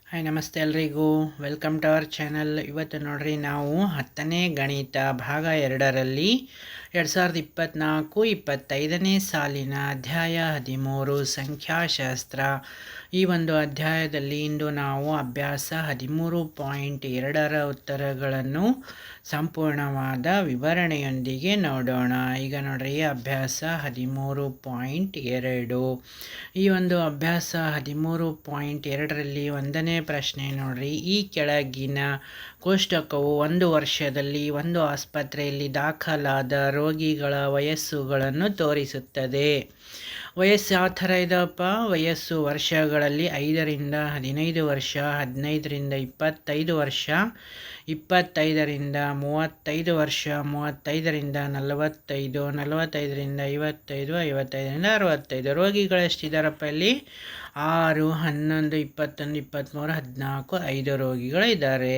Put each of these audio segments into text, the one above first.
Hi ನಮಸ್ತೆ ಎಲ್ರಿಗೂ welcome to our channel. ಇವತ್ತು ನೋಡ್ರಿ ನಾವು 10ನೇ ಗಣಿತ ಭಾಗ 2ರಲ್ಲಿ 2024-25ನೇ ಸಾಲಿನ ಅಧ್ಯಾಯ 13 ಸಂಖ್ಯಾಶಾಸ್ತ್ರ. ಈ ಒಂದು ಅಧ್ಯಾಯದಲ್ಲಿ ಇಂದು ನಾವು ಅಭ್ಯಾಸ 13.2ರ ಉತ್ತರಗಳನ್ನು ಸಂಪೂರ್ಣವಾದ ವಿವರಣೆಯೊಂದಿಗೆ ನೋಡೋಣ. ಈಗ ನೋಡ್ರಿ ಅಭ್ಯಾಸ 13.2. ಈ ಒಂದು ಅಭ್ಯಾಸ 13.2ರಲ್ಲಿ 1ನೇ ಪ್ರಶ್ನೆ ನೋಡ್ರಿ. ಈ ಕೆಳಗಿನ ಕೋಷ್ಟಕವು ಒಂದು ವರ್ಷದಲ್ಲಿ ಒಂದು ಆಸ್ಪತ್ರೆಯಲ್ಲಿ ದಾಖಲಾದ ರೋಗಿಗಳ ವಯಸ್ಸುಗಳನ್ನು ತೋರಿಸುತ್ತದೆ. ವಯಸ್ಸು ಯಾವ ಥರ ಇದಪ್ಪ? ವಯಸ್ಸು ವರ್ಷಗಳಲ್ಲಿ 5ರಿಂದ 15 ವರ್ಷ, 15ರಿಂದ 25 ವರ್ಷ, 25ರಿಂದ 35 ವರ್ಷ, 35ರಿಂದ 45, 45ರಿಂದ 55, 55ರಿಂದ 65. ರೋಗಿಗಳು ಎಷ್ಟಿದ್ದಾರಪ್ಪ ಇಲ್ಲಿ? 6, 11, 21, 23, 14, 5 ರೋಗಿಗಳು ಇದ್ದಾರೆ.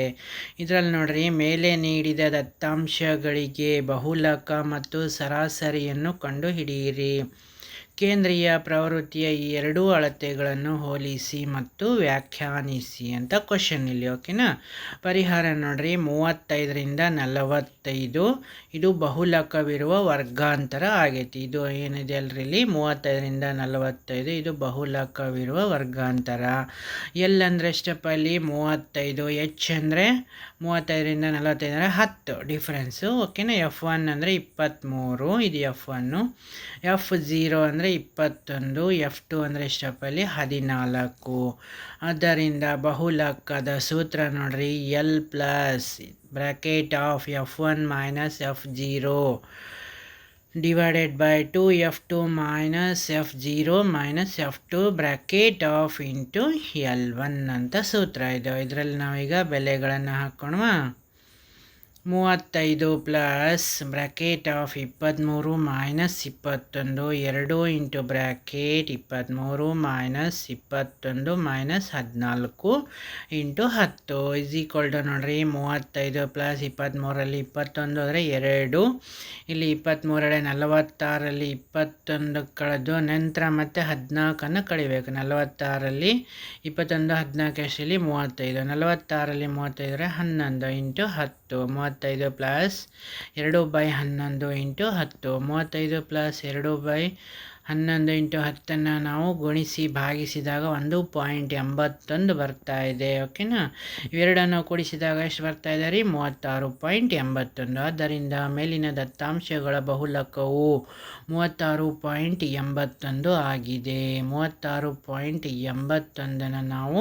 ಇದರಲ್ಲಿ ನೋಡ್ರಿ, ಮೇಲೆ ನೀಡಿದ ದತ್ತಾಂಶಗಳಿಗೆ ಬಹುಲಕ ಮತ್ತು ಸರಾಸರಿಯನ್ನು ಕಂಡುಹಿಡಿಯಿರಿ. ಕೇಂದ್ರೀಯ ಪ್ರವೃತ್ತಿಯ ಈ ಎರಡೂ ಅಳತೆಗಳನ್ನು ಹೋಲಿಸಿ ಮತ್ತು ವ್ಯಾಖ್ಯಾನಿಸಿ ಅಂತ ಕ್ವಶನ್ ಇಲ್ಲಿ. ಓಕೆನಾ? ಪರಿಹಾರ ನೋಡ್ರಿ, 35ರಿಂದ 45 ಇದು ಬಹುಲಕವಿರುವ ವರ್ಗಾಂತರ ಆಗೈತಿ. ಇದು ಏನಿದೆ ಅಲ್ರಿ ಇಲ್ಲಿ 35ರಿಂದ 45 ಇದು ಬಹುಲಕವಿರುವ ವರ್ಗಾಂತರ. ಎಲ್ ಅಂದರೆ ಎಷ್ಟಪ್ಪ ಇಲ್ಲಿ? 35. ಎಚ್ ಅಂದರೆ 35ರಿಂದ 45 ಅಂದರೆ 10 ಡಿಫ್ರೆನ್ಸು. ಓಕೆನಾ? F1 ಅಂದರೆ 23, ಇದು F1. F0 ಅಂದರೆ 21, F2 ಅಂದರೆ ಎಷ್ಟಪ್ಪ ಇಲ್ಲಿ? 14. ಆದ್ದರಿಂದ ಬಹುಲಕದ ಸೂತ್ರ ನೋಡ್ರಿ, L plus bracket of F1 minus F0 divided by 2F2 minus F0 minus F2 bracket of into L1 ಅಂತ ಸೂತ್ರ ಇದು. ಇದರಲ್ಲಿ ನಾವೀಗ ಬೆಲೆಗಳನ್ನು ಹಾಕೋಣ. 35 plus bracket of 23 minus 21, 2 into bracket 23 minus 21 minus 14 into 10 is equal to ನೋಡ್ರಿ 35 ಪ್ಲಸ್ 23ರಲ್ಲಿ 21 ಅಂದರೆ 2, ಇಲ್ಲಿ 23 46ರಲ್ಲಿ 21 ಕಳೆದು ನಂತರ ಮತ್ತೆ 14 ಕಳಿಬೇಕು. 46ರಲ್ಲಿ 21 14 ಎಷ್ಟರಲ್ಲಿ 35, 46ರಲ್ಲಿ 35 11 into 10, 35 plus 2/11 into 10, 35 plus 2/11 into 10ನ್ನು ನಾವು ಗುಣಿಸಿ ಭಾಗಿಸಿದಾಗ 1.81 ಬರ್ತಾ ಇದೆ. ಓಕೆನಾ? ಇವೆರಡನ್ನು ಕೂಡಿಸಿದಾಗ ಎಷ್ಟು ಬರ್ತಾ ಇದೆ ರೀ? 36.81. ಆದ್ದರಿಂದ ಮೇಲಿನ ದತ್ತಾಂಶಗಳ ಬಹುಲಕವು 36.81 ಆಗಿದೆ. 36.81ನ್ನು ನಾವು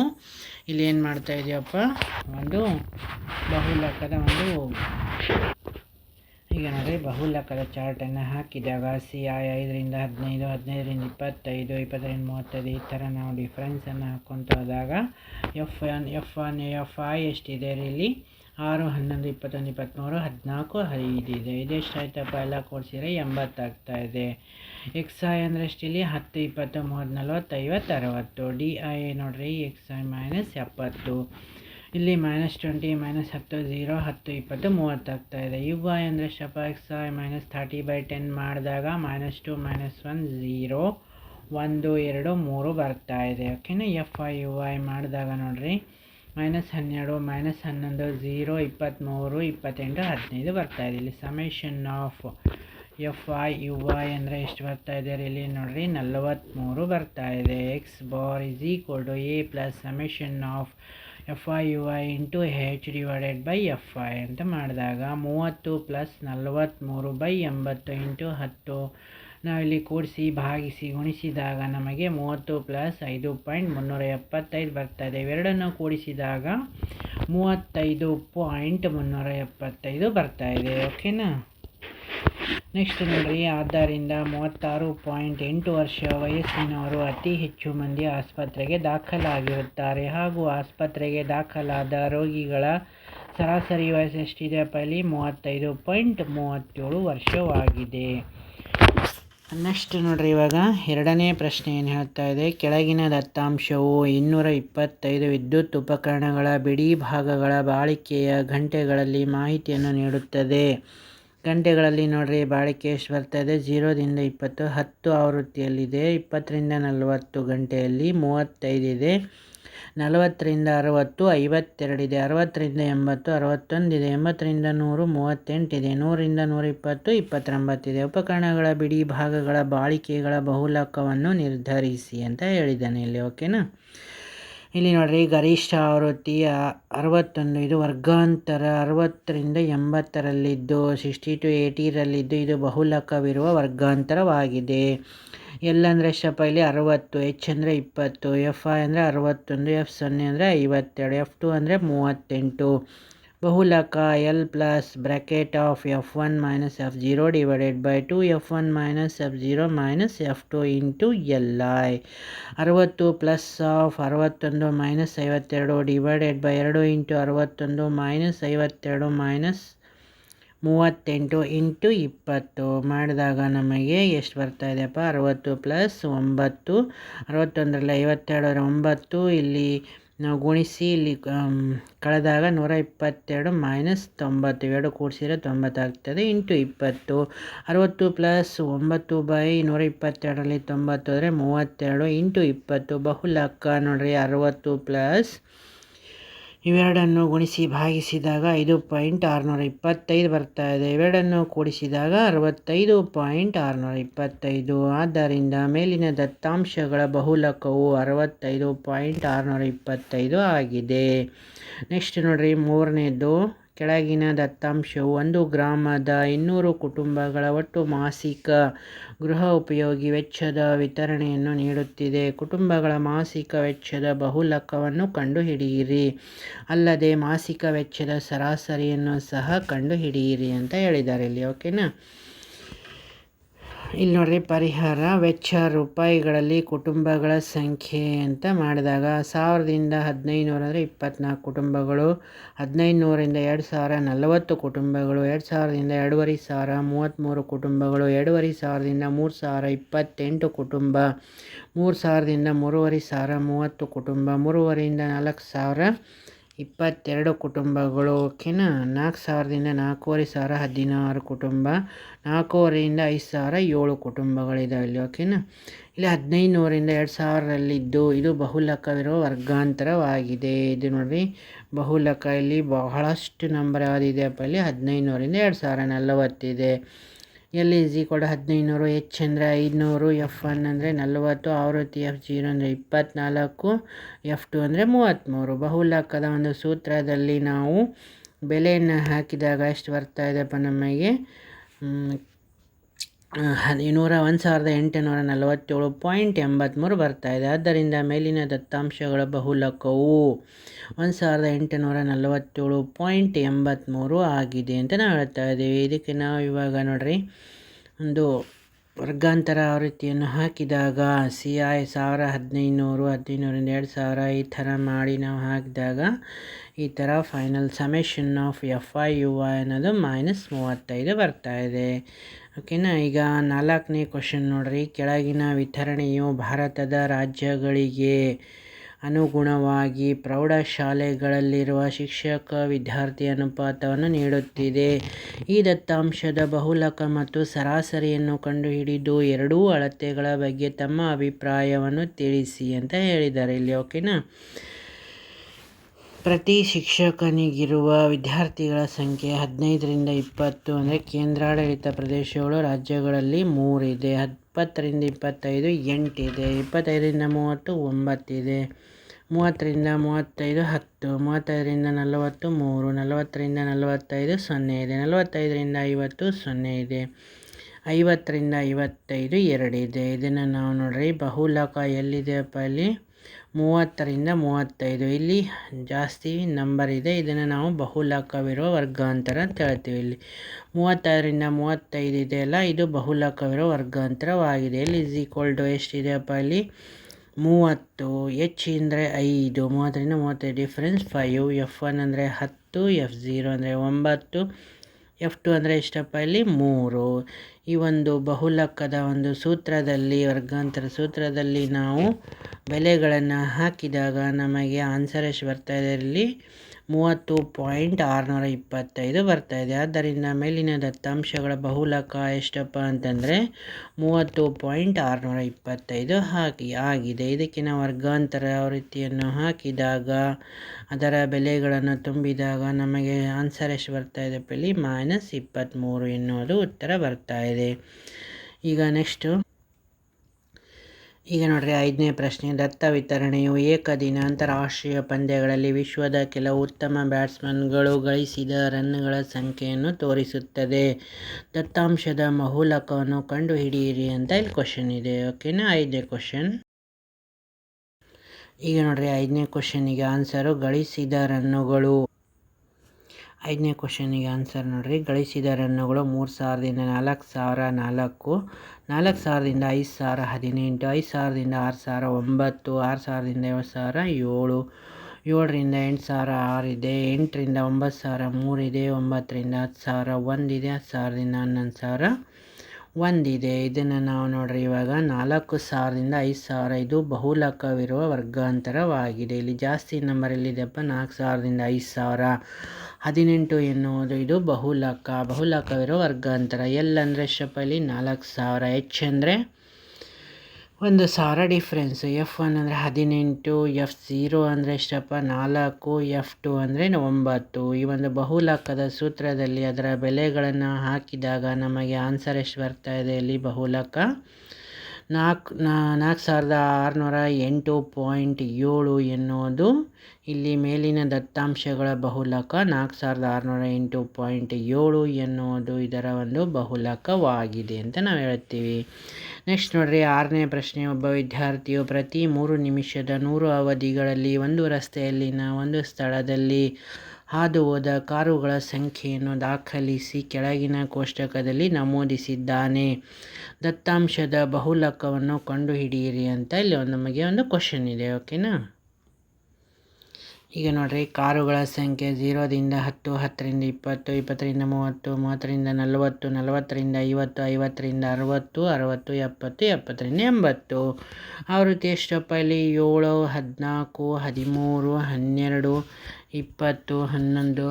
ಇಲ್ಲಿ ಏನು ಮಾಡ್ತಾ ಇದೀವಪ್ಪ? ಒಂದು ಬಹುಲಕದ ಈಗ ನೋಡ್ರಿ, ಬಹುಲಕದ ಚಾರ್ಟನ್ನು ಹಾಕಿದಾಗ CI 5ರಿಂದ 15, 15ರಿಂದ 25, 20ರಿಂದ 35 ಈ ಥರ ನಾವು ಡಿಫ್ರೆನ್ಸನ್ನು ಹಾಕ್ಕೊಂತ ಹೋದಾಗ FI ಎಷ್ಟಿದೆ ಇಲ್ಲಿ? 6, 11, 21, 23, 14, 5 ಇದೆ. ಇದೆಷ್ಟಾಯ್ತಪ್ಪ? ಎಲ್ಲ ಕೂಡಿಸಿದ್ರೆ 80 ಆಗ್ತಾ ಇದೆ. XI ಅಂದರೆ ಎಷ್ಟಿಲ್ಲಿ? 10, 20, 30, 40, 50, 60. DI ನೋಡ್ರಿ, XI ಮೈನಸ್ 70. ಇಲ್ಲಿ -20 -10 0 10 20 30 ಆಗ್ತಾ ಇದೆ. UI ಅಂದರೆ ಎಷ್ಟಪ್ಪ? XI ಮೈನಸ್ 30/10 ಮಾಡಿದಾಗ -2 -1 0 1 2 3 ಬರ್ತಾ ಇದೆ. ಓಕೆನಾ? FI UI ಮಾಡಿದಾಗ ನೋಡ್ರಿ, -12 -11 0 23 28 15 ಬರ್ತಾ ಇದೆ. ಇಲ್ಲಿ ಸಮೇಷನ್ ಆಫ್ FI UI ಅಂದರೆ ಎಷ್ಟು ಬರ್ತಾ ಇದೆ ಇಲ್ಲಿ ನೋಡ್ರಿ? 43 ಬರ್ತಾ ಇದೆ. X bar is equal to A plus summation of FI UI into H divided by FI ಅಂತ ಮಾಡಿದಾಗ 30 ಪ್ಲಸ್ 43/80 ಇಂಟು 10 ನಾವಿಲ್ಲಿ ಕೂಡಿಸಿ ಭಾಗಿಸಿ ಗುಣಿಸಿದಾಗ ನಮಗೆ 30 ಪ್ಲಸ್ 5.375 ಬರ್ತದೆ. ಇವೆರಡನ್ನು ಕೂಡಿಸಿದಾಗ 35.375 ಬರ್ತಾ ಇದೆ. ಓಕೆನಾ? ನೆಕ್ಸ್ಟ್ ನೋಡ್ರಿ, ಆದ್ದರಿಂದ 36.8 ವರ್ಷ ವಯಸ್ಸಿನವರು ಅತಿ ಹೆಚ್ಚು ಮಂದಿ ಆಸ್ಪತ್ರೆಗೆ ದಾಖಲಾಗಿರುತ್ತಾರೆ ಹಾಗೂ ಆಸ್ಪತ್ರೆಗೆ ದಾಖಲಾದ ರೋಗಿಗಳ ಸರಾಸರಿ ವಯಸ್ಸು ಎಷ್ಟಿದೆಯಪ್ಪ ಇಲ್ಲಿ? 35.37 ವರ್ಷವಾಗಿದೆ. ನೆಕ್ಸ್ಟ್ ನೋಡ್ರಿ, ಇವಾಗ ಎರಡನೇ ಪ್ರಶ್ನೆ ಏನು ಹೇಳ್ತಾ ಇದೆ? ಕೆಳಗಿನ ದತ್ತಾಂಶವು 225 ವಿದ್ಯುತ್ ಉಪಕರಣಗಳ ಬಿಡಿ ಭಾಗಗಳ ಬಾಳಿಕೆಯ ಗಂಟೆಗಳಲ್ಲಿ ಮಾಹಿತಿಯನ್ನು ನೀಡುತ್ತದೆ. ಗಂಟೆಗಳಲ್ಲಿ ನೋಡ್ರಿ ಬಾಳಿಕೆ ಎಷ್ಟು ಬರ್ತಾ ಇದೆ? 0ರಿಂದ 20 10 ಆವೃತ್ತಿಯಲ್ಲಿದೆ. 20ರಿಂದ 40 ಗಂಟೆಯಲ್ಲಿ 35 ಇದೆ. 40ರಿಂದ 60 52 ಇದೆ, 60ರಿಂದ 80 61 ಇದೆ, 80ರಿಂದ 100 38 ಇದೆ, 100ರಿಂದ 120 29 ಇದೆ. ಉಪಕರಣಗಳ ಬಿಡಿ ಭಾಗಗಳ ಬಾಳಿಕೆಗಳ ಬಹುಲಕವನ್ನು ನಿರ್ಧರಿಸಿ ಅಂತ ಹೇಳಿದ್ದಾನೆ ಇಲ್ಲಿ. ಓಕೆನಾ. ಇಲ್ಲಿ ನೋಡ್ರಿ, ಗರಿಷ್ಠ ಆವೃತ್ತಿ 61, ಇದು ವರ್ಗಾಂತರ 60ರಿಂದ 80ರಲ್ಲಿದ್ದು 60 to 80ರಲ್ಲಿದ್ದು ಇದು ಬಹುಲಕವಿರುವ ವರ್ಗಾಂತರವಾಗಿದೆ. ಎಲ್ ಅಂದರೆ ಎಷ್ಟಪ್ಪ ಇಲ್ಲಿ 60, ಎಚ್ ಅಂದರೆ 20, ಎಫ್ ಐ ಅಂದರೆ 61, ಎಫ್ 0 ಅಂದರೆ 52, ಎಫ್ 2 ಅಂದರೆ 38. ಬಹುಲಕ L plus bracket of F1 minus F0 divided by 2F1 minus F0 minus F2 into LI. 60 plus of 61 minus 52 divided by 2 into 61 minus 52 minus 38 into 20 ಮಾಡಿದಾಗ ನಮಗೆ ಎಷ್ಟು ಬರ್ತಾ ಇದೆಯಪ್ಪ, 60 ಪ್ಲಸ್ 9, 61ರಲ್ಲಿ 52 9, ಇಲ್ಲಿ ನಾವು ಗುಣಿಸಿ ಇಲ್ಲಿ ಕಳೆದಾಗ 122 ಮೈನಸ್ 90 ಇವೆರಡು ಕೂಡಿಸಿದ್ರೆ 90 ಆಗ್ತದೆ ಇಂಟು 20. 60 ಪ್ಲಸ್ 9 ಬೈ 122ರಲ್ಲಿ 90 ಅಂದರೆ 32 ಇಂಟು 20. ಬಹುಲಕ ನೋಡ್ರಿ 60 ಪ್ಲಸ್ ಇವೆರಡನ್ನು ಗುಣಿಸಿ ಭಾಗಿಸಿದಾಗ 5.625 ಬರ್ತಾ ಇದೆ. ಇವೆರಡನ್ನು ಕೂಡಿಸಿದಾಗ 65.625. ಆದ್ದರಿಂದ ಮೇಲಿನ ದತ್ತಾಂಶಗಳ ಬಹುಲಕವು 65.625 ಆಗಿದೆ. ನೆಕ್ಸ್ಟ್ ನೋಡ್ರಿ, ಮೂರನೇದು, ಕೆಳಗಿನ ದತ್ತಾಂಶವು 1 ಗ್ರಾಮದ 200 ಕುಟುಂಬಗಳ ಒಟ್ಟು ಮಾಸಿಕ ಗೃಹ ಉಪಯೋಗಿ ವೆಚ್ಚದ ವಿತರಣೆಯನ್ನು ನೀಡುತ್ತಿದೆ. ಕುಟುಂಬಗಳ ಮಾಸಿಕ ವೆಚ್ಚದ ಬಹುಲಕವನ್ನು ಕಂಡುಹಿಡಿಯಿರಿ. ಅಲ್ಲದೆ ಮಾಸಿಕ ವೆಚ್ಚದ ಸರಾಸರಿಯನ್ನು ಸಹ ಕಂಡುಹಿಡಿಯಿರಿ ಅಂತ ಹೇಳಿದ್ದಾರೆ ಇಲ್ಲಿ. ಓಕೆನಾ. ಇಲ್ಲಿ ನೋಡ್ರಿ, ಪರಿಹಾರ. ವೆಚ್ಚ ರೂಪಾಯಿಗಳಲ್ಲಿ ಕುಟುಂಬಗಳ ಸಂಖ್ಯೆ ಅಂತ ಮಾಡಿದಾಗ 1000ದಿಂದ 1500 ಅಂದರೆ 24 ಕುಟುಂಬಗಳು, 1500ರಿಂದ 2000 40 ಕುಟುಂಬಗಳು, 2000ದಿಂದ 2500 33 ಕುಟುಂಬಗಳು, 2500ದಿಂದ 3000 28 ಕುಟುಂಬ, 3000ದಿಂದ 3500 30 ಕುಟುಂಬ, 3000ರಿಂದ 4000 22 ಕುಟುಂಬಗಳು. ಓಕೆನಾ. 4000ದಿಂದ 4500 16 ಕುಟುಂಬ, 4000ರಿಂದ 5000 7 ಕುಟುಂಬಗಳಿದಾವೆ ಇಲ್ಲಿ. ಓಕೆನಾ. ಇಲ್ಲಿ 1500ರಿಂದ 2000ರಲ್ಲಿದ್ದು ಇದು ಬಹುಲಕವಿರುವ ವರ್ಗಾಂತರವಾಗಿದೆ. ಇದು ನೋಡ್ರಿ ಬಹುಲಕ. ಇಲ್ಲಿ ಬಹಳಷ್ಟು ನಂಬರ್ ಯಾವುದಿದೆಯಪ್ಪ, ಇಲ್ಲಿ 1500ರಿಂದ 2000 40 ಇದೆ. L is equal to 1500, H ಅಂದರೆ 500, F1 ಅಂದರೆ 40, ಆವೃತ್ತಿ F0 ಅಂದರೆ 24, F2 ಅಂದರೆ 33. ಬಹುಲಕದ ಒಂದು ಸೂತ್ರದಲ್ಲಿ ನಾವು ಬೆಲೆಯನ್ನು ಹಾಕಿದಾಗ ಎಷ್ಟು ಬರ್ತಾ ಇದೆಯಪ್ಪ ನಮಗೆ, 1847.83 ಬರ್ತಾ ಇದೆ. ಆದ್ದರಿಂದ ಮೇಲಿನ ದತ್ತಾಂಶಗಳ ಬಹುಲಕವು 1847.83 ಆಗಿದೆ ಅಂತ ನಾವು ಹೇಳ್ತಾ ಇದ್ದೀವಿ. ಇದಕ್ಕೆ ನಾವು ಇವಾಗ ನೋಡ್ರಿ ಒಂದು ವರ್ಗಾಂತರ ಆವೃತ್ತಿಯನ್ನು ಹಾಕಿದಾಗ CI 1000 1500 1500ರಿಂದ 2000 ಈ ಥರ ಮಾಡಿ ನಾವು ಹಾಕಿದಾಗ ಈ ಥರ final summation of FI UI ಅನ್ನೋದು -35 ಬರ್ತಾ ಇದೆ. ಓಕೆನಾ. ಈಗ 4ನೇ ಕ್ವಶನ್ ನೋಡ್ರಿ, ಕೆಳಗಿನ ವಿತರಣೆಯು ಭಾರತದ ರಾಜ್ಯಗಳಿಗೆ ಅನುಗುಣವಾಗಿ ಪ್ರೌಢಶಾಲೆಗಳಲ್ಲಿರುವ ಶಿಕ್ಷಕ ವಿದ್ಯಾರ್ಥಿ ಅನುಪಾತವನ್ನು ನೀಡುತ್ತಿದೆ. ಈ ದತ್ತಾಂಶದ ಬಹುಲಕ ಮತ್ತು ಸರಾಸರಿಯನ್ನು ಕಂಡುಹಿಡಿದು ಎರಡೂ ಅಳತೆಗಳ ಬಗ್ಗೆ ತಮ್ಮ ಅಭಿಪ್ರಾಯವನ್ನು ತಿಳಿಸಿ ಅಂತ ಹೇಳಿದ್ದಾರೆ ಇಲ್ಲಿ. ಓಕೆನಾ. ಪ್ರತಿ ಶಿಕ್ಷಕನಿಗಿರುವ ವಿದ್ಯಾರ್ಥಿಗಳ ಸಂಖ್ಯೆ 15ರಿಂದ 20 ಅಂದರೆ ಕೇಂದ್ರಾಡಳಿತ ಪ್ರದೇಶಗಳು ರಾಜ್ಯಗಳಲ್ಲಿ 3 ಇದೆ. 20ರಿಂದ 25 8 ಇದೆ. 25ರಿಂದ 30 9 ಇದೆ. 30ರಿಂದ 35 10, 35ರಿಂದ 40 3, 40ರಿಂದ 45 0 ಇದೆ. 45ರಿಂದ 50 0 ಇದೆ. 50ರಿಂದ 55 2 ಇದೆ. ಇದನ್ನು ನಾವು ನೋಡ್ರಿ ಬಹುಲಕ ಎಲ್ಲಿದೆಯಪ್ಪ, ಇಲ್ಲಿ 30ರಿಂದ 35 ಇಲ್ಲಿ ಜಾಸ್ತಿ ನಂಬರ್ ಇದೆ. ಇದನ್ನು ನಾವು ಬಹುಲಕವಿರುವ ವರ್ಗಾಂತರ ಅಂತ ಹೇಳ್ತೀವಿ. ಇಲ್ಲಿ 35ರಿಂದ 35 ಇದೆಯಲ್ಲ, ಇದು ಬಹುಲಕವಿರುವ ವರ್ಗಾಂತರವಾಗಿದೆ. ಇಲ್ಲಿ ಈಸ್ ಈಕ್ವಲ್ ಟು ಎಷ್ಟಿದೆಯಪ್ಪ, ಇಲ್ಲಿ 30, ಎಚ್ ಅಂದರೆ 5, 30ರಿಂದ 35 ಡಿಫ್ರೆನ್ಸ್ 5, F1 ಅಂದರೆ 10, F0 ಅಂದರೆ 9, F2 ಅಂದರೆ ಎಷ್ಟಪ್ಪ, ಇಲ್ಲಿ 3. ಈ ಒಂದು ಬಹುಲಕದ ಒಂದು ಸೂತ್ರದಲ್ಲಿ, ವರ್ಗಾಂತರ ಸೂತ್ರದಲ್ಲಿ ನಾವು ಬೆಲೆಗಳನ್ನು ಹಾಕಿದಾಗ ನಮಗೆ ಆನ್ಸರ್ ಎಷ್ಟು ಬರ್ತಾ ಇದೆ, ಇಲ್ಲಿ 30.625 ಬರ್ತಾ ಇದೆ. ಆದ್ದರಿಂದ ಮೇಲಿನ ದತ್ತಾಂಶಗಳ ಬಹುಲಕ ಎಷ್ಟಪ್ಪ ಅಂತಂದರೆ 30.625 ಆಗಿದೆ. ಇದಕ್ಕಿನ ವರ್ಗಾಂತರ ಆವೃತ್ತಿಯನ್ನು ಹಾಕಿದಾಗ ಅದರ ಬೆಲೆಗಳನ್ನು ತುಂಬಿದಾಗ ನಮಗೆ ಆನ್ಸರ್ ಎಷ್ಟು ಬರ್ತಾ ಇದೆ ಇಲ್ಲಿ -23 ಎನ್ನುವುದು ಉತ್ತರ ಬರ್ತಾ ಇದೆ. ಈಗ ನೋಡ್ರಿ 5ನೇ ಪ್ರಶ್ನೆ. ದತ್ತ ವಿತರಣೆಯು ಏಕದಿನ ಅಂತಾರಾಷ್ಟ್ರೀಯ ಪಂದ್ಯಗಳಲ್ಲಿ ವಿಶ್ವದ ಕೆಲವು ಉತ್ತಮ ಬ್ಯಾಟ್ಸ್ಮನ್ಗಳು ಗಳಿಸಿದ ರನ್ಗಳ ಸಂಖ್ಯೆಯನ್ನು ತೋರಿಸುತ್ತದೆ. ದತ್ತಾಂಶದ ಬಹುಲಕವನ್ನು ಕಂಡುಹಿಡಿಯಿರಿ ಅಂತ ಇಲ್ಲಿ ಕ್ವಶನ್ ಇದೆ. ಓಕೆನಾ. 5ನೇ ಕ್ವಶನ್. ಈಗ ನೋಡ್ರಿ 5ನೇ ಕ್ವಶನಿಗೆ ಆನ್ಸರು ಗಳಿಸಿದ ರನ್ನುಗಳು. 5ನೇ ಕ್ವಶನಿಗೆ ಆನ್ಸರ್ ನೋಡ್ರಿ. ಗಳಿಸಿದ ರನ್ನುಗಳು 3000ದಿಂದ 4004, 4000ದಿಂದ 5018, 5000ದಿಂದ 6009, 6000ದಿಂದ 7000 7, 7ರಿಂದ 8006 ಇದೆ, 8ರಿಂದ 9003 ಇದೆ, 9ರಿಂದ 10001 ಇದೆ, 10,000ದಿಂದ 11,001 ಇದೆ. ಇದನ್ನು ನಾವು ನೋಡ್ರಿ ಇವಾಗ 4000ದಿಂದ 5000 ಇದು ಬಹುಲಕವಿರುವ ವರ್ಗಾಂತರವಾಗಿದೆ. ಇಲ್ಲಿ ಜಾಸ್ತಿ ನಂಬರ್ ಎಲ್ಲಿದೆಪ್ಪ 4000ದಿಂದ 5000. 18 ಎನ್ನುವುದು ಇದು ಬಹುಲಕವಿರುವ ವರ್ಗಾಂತರ. ಎಲ್ ಅಂದರೆ ಎಷ್ಟಪ್ಪ ಇಲ್ಲಿ 4000, ಎಚ್ ಅಂದರೆ 1000 ಡಿಫ್ರೆನ್ಸ್, F1 ಅಂದರೆ 18, F0 ಅಂದರೆ ಎಷ್ಟಪ್ಪ 4, F2 ಅಂದರೆ 9. ಈ ಒಂದು ಬಹುಲಕದ ಸೂತ್ರದಲ್ಲಿ ಅದರ ಬೆಲೆಗಳನ್ನು ಹಾಕಿದಾಗ ನಮಗೆ ಆನ್ಸರ್ ಎಷ್ಟು ಬರ್ತಾ ಇದೆ ಇಲ್ಲಿ ಬಹುಲಕ 4608.7 ಎನ್ನುವುದು ಇಲ್ಲಿ ಮೇಲಿನ ದತ್ತಾಂಶಗಳ ಬಹುಲಕ 4608.7 ಎನ್ನುವುದು ಇದರ ಒಂದು ಬಹುಲಕವಾಗಿದೆ ಅಂತ ನಾವು ಹೇಳ್ತೀವಿ. ನೆಕ್ಸ್ಟ್ ನೋಡ್ರಿ 6ನೇ ಪ್ರಶ್ನೆ. ಒಬ್ಬ ವಿದ್ಯಾರ್ಥಿಯು ಪ್ರತಿ 3 ನಿಮಿಷದ 100 ಅವಧಿಗಳಲ್ಲಿ ಒಂದು ರಸ್ತೆಯಲ್ಲಿನ ಒಂದು ಸ್ಥಳದಲ್ಲಿ ಹಾದು ಹೋದ ಕಾರುಗಳ ಸಂಖ್ಯೆಯನ್ನು ದಾಖಲಿಸಿ ಕೆಳಗಿನ ಕೋಷ್ಟಕದಲ್ಲಿ ನಮೂದಿಸಿದ್ದಾನೆ. ದತ್ತಾಂಶದ ಬಹುಲಕವನ್ನು ಕಂಡುಹಿಡಿಯಿರಿ ಅಂತ ಇಲ್ಲಿ ನಮಗೆ ಒಂದು ಕ್ವಶನ್ ಇದೆ. ಓಕೆನಾ. ಈಗ ನೋಡ್ರಿ ಕಾರುಗಳ ಸಂಖ್ಯೆ 0ದಿಂದ 10, 10ರಿಂದ 20, 20ರಿಂದ 30, 30ರಿಂದ 40, 40ರಿಂದ 50, 50ರಿಂದ 60, 60, 70, 70ರಿಂದ 80. ಆವೃತ್ತಿ ಎಷ್ಟಪ್ಪ ಇಲ್ಲಿ 7, 14, 13, 12, 20, 11,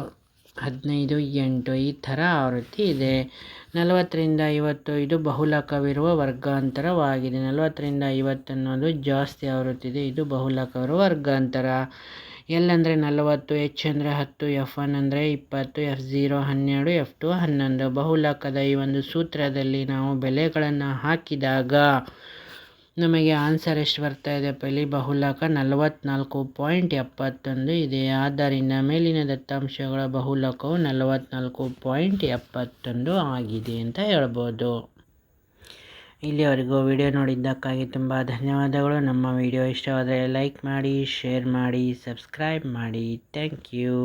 15, 8 ಈ ಥರ ಆವೃತ್ತಿ ಇದೆ. 40ರಿಂದ 50 ಇದು ಬಹುಲಕವಿರುವ ವರ್ಗಾಂತರವಾಗಿದೆ. 40ರಿಂದ 50 ಅನ್ನೋದು ಜಾಸ್ತಿ ಆವೃತ್ತಿ ಇದೆ. ಇದು ಬಹುಲಕವಿರುವ ವರ್ಗಾಂತರ. ಎಲ್ ಅಂದರೆ 40, ಎಚ್ ಅಂದರೆ 10, F1 ಅಂದರೆ 20, F0 12, F2 11. ಬಹುಲಕದ ಈ ಒಂದು ಸೂತ್ರದಲ್ಲಿ ನಾವು ಬೆಲೆಗಳನ್ನು ಹಾಕಿದಾಗ ನಮಗೆ ಆನ್ಸರ್ ಎಷ್ಟು ಬರ್ತಾ ಇದೆ ಇಲ್ಲಿ ಬಹುಲಕ 44.71 ಇದೆ. ಆದ್ದರಿಂದ ಮೇಲಿನ ದತ್ತಾಂಶಗಳ ಬಹುಲಕವು 44.71 ಆಗಿದೆ ಅಂತ ಹೇಳ್ಬೋದು. ಇಲ್ಲಿವರೆಗೂ ವಿಡಿಯೋ ನೋಡಿದ್ದಕ್ಕಾಗಿ ತುಂಬ ಧನ್ಯವಾದಗಳು. ನಮ್ಮ ವಿಡಿಯೋ ಇಷ್ಟವಾದರೆ ಲೈಕ್ ಮಾಡಿ, ಶೇರ್ ಮಾಡಿ, ಸಬ್ಸ್ಕ್ರೈಬ್ ಮಾಡಿ. Thank you.